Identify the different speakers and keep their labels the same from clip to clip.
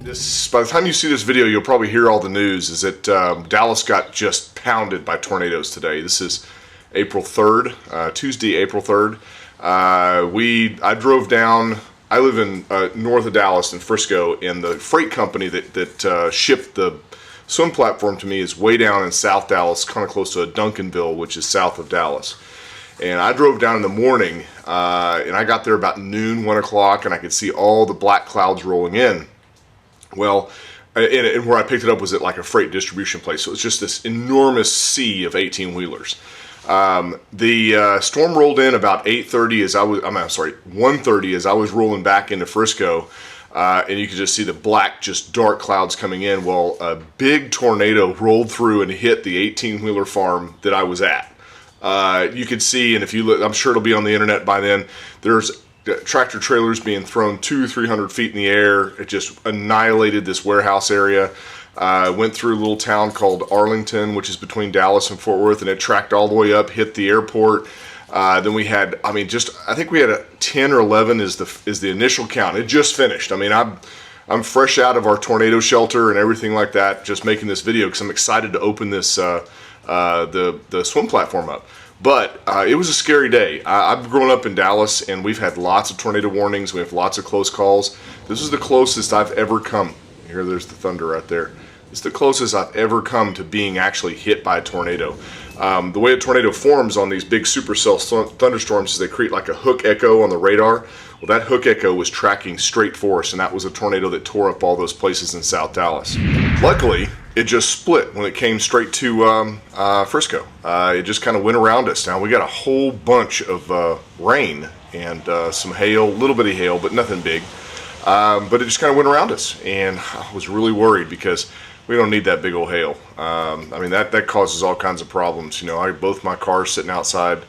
Speaker 1: By the time you see this video, you'll probably hear all the news, is that Dallas got just pounded by tornadoes today. This is April 3rd, Tuesday, April 3rd. I drove down, I live in north of Dallas in Frisco, and the freight company that shipped the swim platform to me is way down in South Dallas, kind of close to Duncanville, which is south of Dallas. And I drove down in the morning, and I got there about noon, 1 o'clock, and I could see all the black clouds rolling in. Well, and where I picked it up was at like a freight distribution place, so it's just this enormous sea of 18-wheelers. The storm rolled in about 1:30 as I was rolling back into Frisco, and you could just see the black, just dark clouds coming in. Well, a big tornado rolled through and hit the 18-wheeler farm that I was at. You could see, and if you look, I'm sure it'll be on the internet by then, there's tractor trailers being thrown 200-300 feet in the air. It just annihilated this warehouse area. Went through a little town called Arlington, which is between Dallas and Fort Worth, and it tracked all the way up, hit the airport. Then we had, I think we had 10 or 11 is the initial count. It just finished. I'm fresh out of our tornado shelter and everything like that, just making this video because I'm excited to open this the swim platform up. But it was a scary day. I've grown up in Dallas, and we've had lots of tornado warnings. We have lots of close calls. This is the closest I've ever come. Here, there's the thunder right there. It's the closest I've ever come to being actually hit by a tornado. The way a tornado forms on these big supercell thunderstorms is they create like a hook echo on the radar. Well, that hook echo was tracking straight for us, and that was a tornado that tore up all those places in South Dallas. Luckily, it just split when it came straight to Frisco. It just kind of went around us. Now, we got a whole bunch of rain and some hail, a little bit of hail, but nothing big. But it just kind of went around us, and I was really worried because we don't need that big old hail. That causes all kinds of problems. Both my cars sitting outside,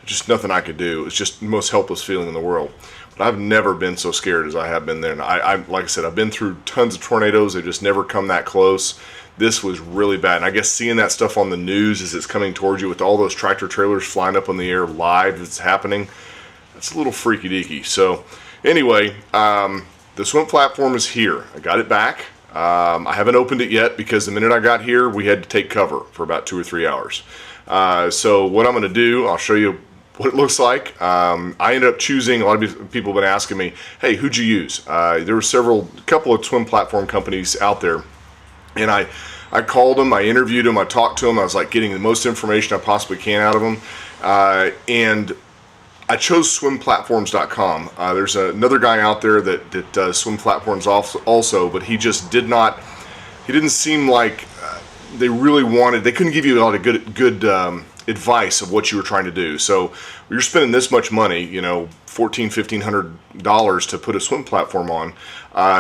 Speaker 1: just nothing I could do. It's just the most helpless feeling in the world. But I've never been so scared as I have been then. Like I said, I've been through tons of tornadoes. They've just never come that close. This was really bad. And I guess seeing that stuff on the news as it's coming towards you with all those tractor trailers flying up in the air live as it's happening, that's a little freaky deaky. So anyway, the swim platform is here. I got it back. I haven't opened it yet because the minute I got here, we had to take cover for about 2 or 3 hours. So what I'm going to do, I'll show you what it looks like. I ended up choosing, a lot of people have been asking me, hey, who'd you use? There were a couple of swim platform companies out there, and I called them, I interviewed them, I talked to them, I was like getting the most information I possibly can out of them, and I chose swimplatforms.com. There's another guy out there that does swim platforms also, but he just didn't seem like they couldn't give you a lot of good advice of what you were trying to do. So you're spending this much money, $1,500 to put a swim platform on.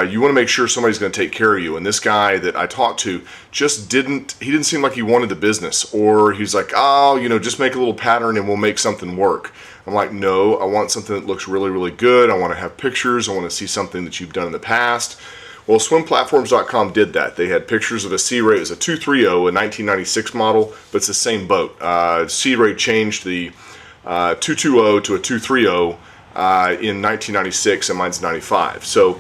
Speaker 1: You want to make sure somebody's going to take care of you. And this guy that I talked to just didn't seem like he wanted the business, or he's like, just make a little pattern and we'll make something work. I'm like, no, I want something that looks really, really good. I want to have pictures. I want to see something that you've done in the past. Well, swimplatforms.com did that. They had pictures of a Sea Ray. It was a 230, a 1996 model, but it's the same boat. Sea Ray changed the 220 to a 230 in 1996, and mine's 95. So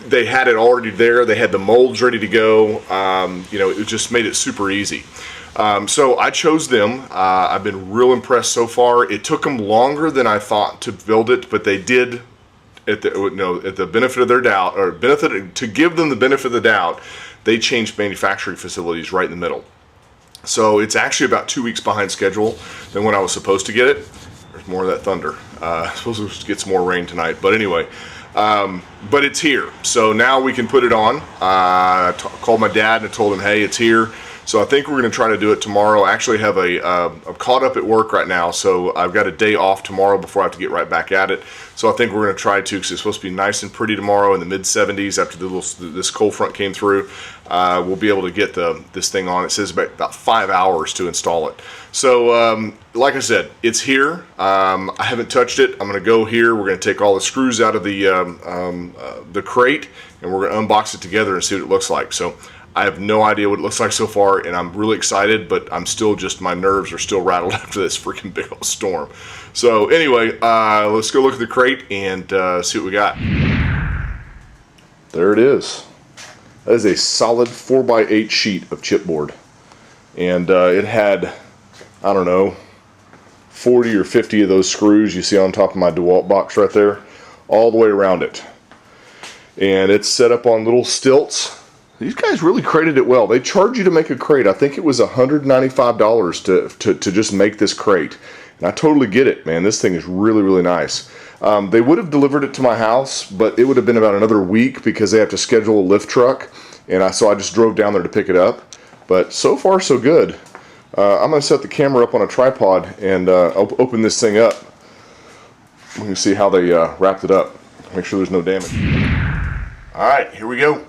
Speaker 1: they had it already there. They had the molds ready to go. It just made it super easy. So I chose them. I've been real impressed so far. It took them longer than I thought to build it, but they did, at the benefit of their doubt, or to give them the benefit of the doubt, they changed manufacturing facilities right in the middle. So it's actually about 2 weeks behind schedule than when I was supposed to get it. There's more of that thunder. I suppose we'll get some more rain tonight, but anyway. But it's here, so now we can put it on. I called my dad and I told him, hey, it's here. So I think we're going to try to do it tomorrow. I actually have I'm caught up at work right now, so I've got a day off tomorrow before I have to get right back at it. So I think we're going to try to, because it's supposed to be nice and pretty tomorrow in the mid-70s after this cold front came through. We'll be able to get this thing on. It says about 5 hours to install it. So like I said, it's here. I haven't touched it. I'm going to go here. We're going to take all the screws out of the crate, and we're going to unbox it together and see what it looks like. So I have no idea what it looks like so far, and I'm really excited, but my nerves are still rattled after this freaking big old storm. So anyway, let's go look at the crate and see what we got. There it is. That is a solid 4x8 sheet of chipboard. And it had, I don't know, 40 or 50 of those screws you see on top of my DeWalt box right there, all the way around it. And it's set up on little stilts. These guys really crated it well. They charge you to make a crate. I think it was $195 to just make this crate. And I totally get it, man. This thing is really, really nice. They would have delivered it to my house, but it would have been about another week because they have to schedule a lift truck. And so I just drove down there to pick it up. But so far, so good. I'm going to set the camera up on a tripod and open this thing up. We can see how they wrapped it up. Make sure there's no damage. All right, here we go.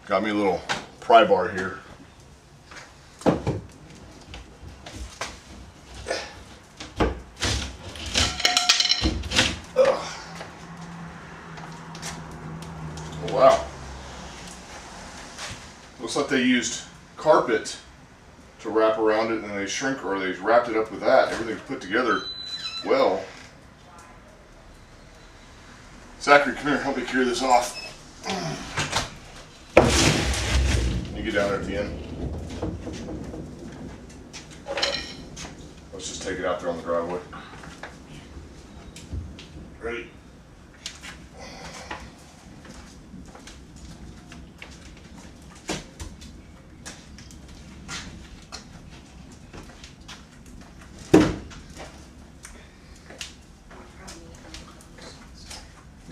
Speaker 1: Got me a little pry bar here. Oh, wow. Looks like they used carpet to wrap around it, and they they wrapped it up with that. Everything's put together well. Zachary, come here, help me carry this off. Can you get down there at the end? Let's just take it out there on the driveway. Ready?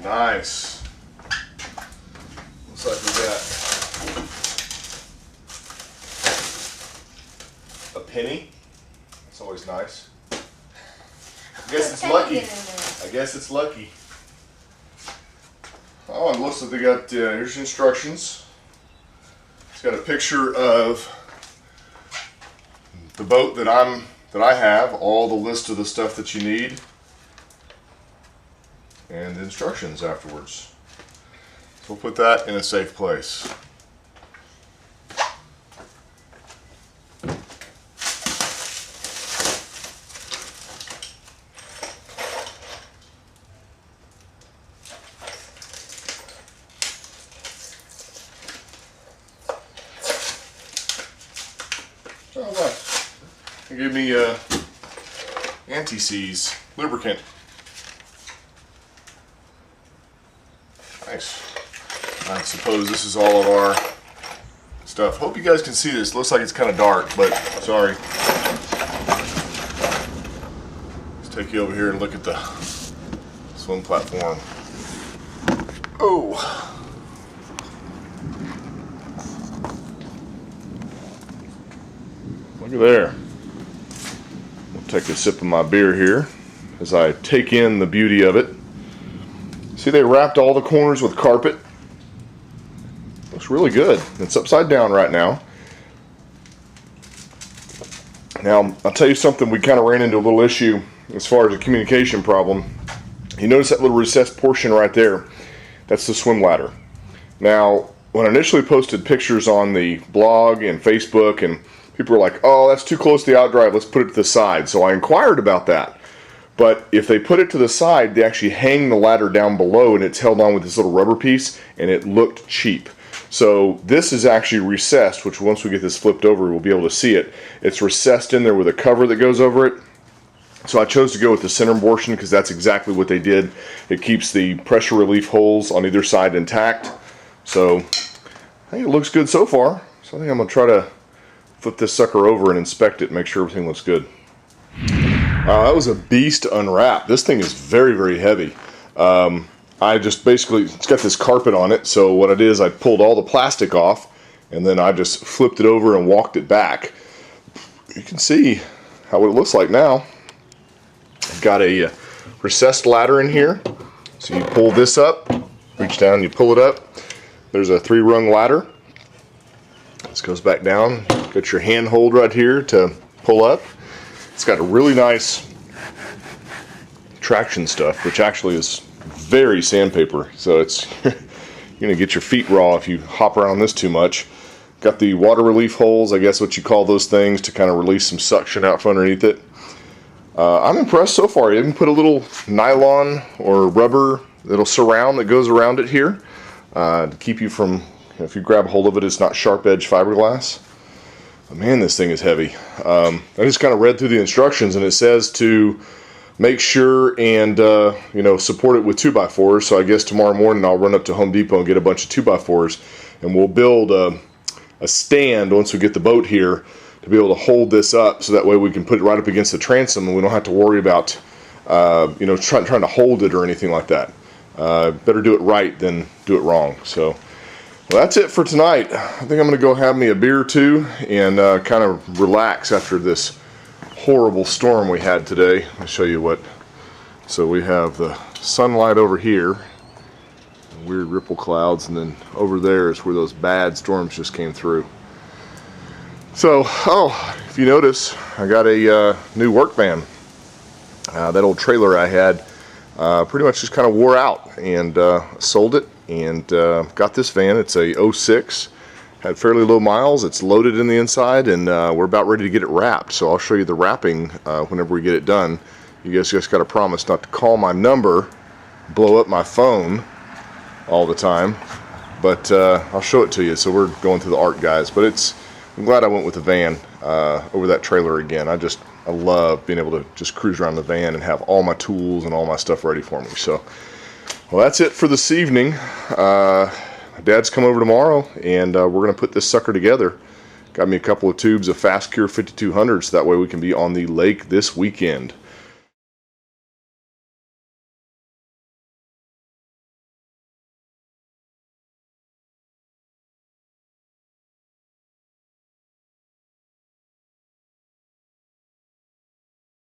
Speaker 1: Nice. Looks like we got a penny. It's always nice. I guess it's lucky. I guess it's lucky. Oh, and looks like they got, here's the instructions. It's got a picture of the boat that I have, all the list of the stuff that you need, and the instructions afterwards. So we'll put that in a safe place. Oh, look. They gave me anti-seize lubricant. Nice. I suppose this is all of our stuff. Hope you guys can see this. Looks like it's kind of dark, but sorry. Let's take you over here and look at the swim platform. Oh. Look at there. I'll take a sip of my beer here as I take in the beauty of it. See, they wrapped all the corners with carpet. Looks really good. It's upside down right now. Now, I'll tell you something, we kind of ran into a little issue as far as a communication problem. You notice that little recessed portion right there? That's the swim ladder. Now, when I initially posted pictures on the blog and Facebook, and people were like, oh, that's too close to the outdrive, let's put it to the side. So I inquired about that. But if they put it to the side, they actually hang the ladder down below, and it's held on with this little rubber piece, and it looked cheap. So this is actually recessed, which once we get this flipped over, we'll be able to see it. It's recessed in there with a cover that goes over it. So I chose to go with the center portion because that's exactly what they did. It keeps the pressure relief holes on either side intact. So I think it looks good so far. So I think I'm going to try to flip this sucker over and inspect it and make sure everything looks good. That was a beast to unwrap. This thing is very, very heavy. I just basically, it's got this carpet on it, so what I did is I pulled all the plastic off, and then I just flipped it over and walked it back. You can see what it looks like now. I've got a recessed ladder in here, so you pull this up, reach down, you pull it up. There's a 3-rung ladder. This goes back down. Got your hand hold right here to pull up. It's got a really nice traction stuff, which actually is very sandpaper, so it's you're gonna get your feet raw if you hop around this too much. Got the water relief holes, I guess what you call those things, to kind of release some suction out from underneath it. I'm impressed so far. I even put a little nylon or rubber little surround that goes around it here to keep you from, if you grab hold of it, it's not sharp edge fiberglass. But man, this thing is heavy. I just kind of read through the instructions, and it says to make sure and support it with 2x4s. So I guess tomorrow morning I'll run up to Home Depot and get a bunch of 2x4s, and we'll build a stand once we get the boat here to be able to hold this up, so that way we can put it right up against the transom and we don't have to worry about trying to hold it or anything like that. Better do it right than do it wrong. So well, that's it for tonight. I think I'm going to go have me a beer or two and kind of relax after this horrible storm we had today. I'll show you what. So we have the sunlight over here, weird ripple clouds, and then over there is where those bad storms just came through. So, if you notice, I got a new work van. That old trailer I had pretty much just kind of wore out, and sold it and got this van. It's a 06, had fairly low miles. It's loaded in the inside, and we're about ready to get it wrapped. So I'll show you the wrapping whenever we get it done. You guys just got to promise not to call my number, blow up my phone all the time, but I'll show it to you. So we're going through the art, guys, but I'm glad I went with the van over that trailer again. I love being able to just cruise around the van and have all my tools and all my stuff ready for me. So, well, that's it for this evening. My dad's come over tomorrow, and we're going to put this sucker together. Got me a couple of tubes of Fast Cure 5200, so that way we can be on the lake this weekend.